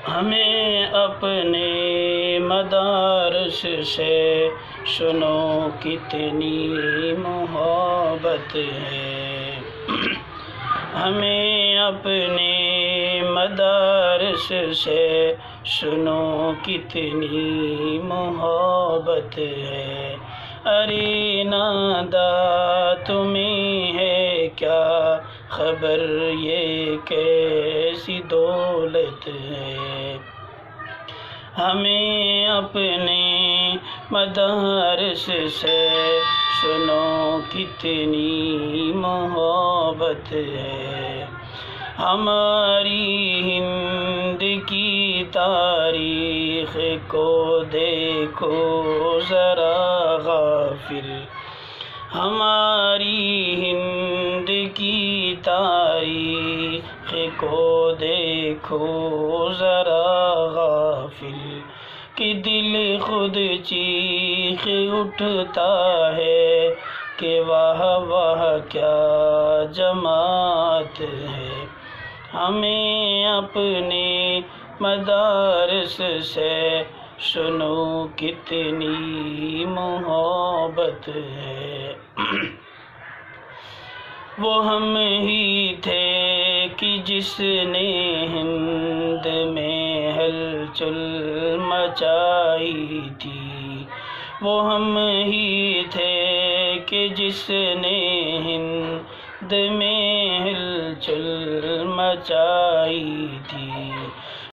ہمیں اپنے مدارس سے سنو کتنی محبت ہے، ہمیں اپنے مدارس سے سنو کتنی محبت ہے۔ ارے نادا تمہیں ہے کیا خبر یہ کیسی دولت ہے، ہمیں اپنے مدارس سے سنو کتنی محبت ہے۔ ہماری ہند کی تاریخ کو دیکھو ذرا غافل، ہماری ہند کی تاریخ کو دیکھو ذرا غافل، کہ دل خود چیخ اٹھتا ہے کہ واہ واہ کیا جماعت ہے، ہمیں اپنے مدارس سے سنو کتنی محبت ہے۔ وہ ہم ہی تھے کہ جس نے ہند میں ہلچل مچائی تھی، وہ ہم ہی تھے کہ جس نے ہند میں ہلچل مچائی تھی،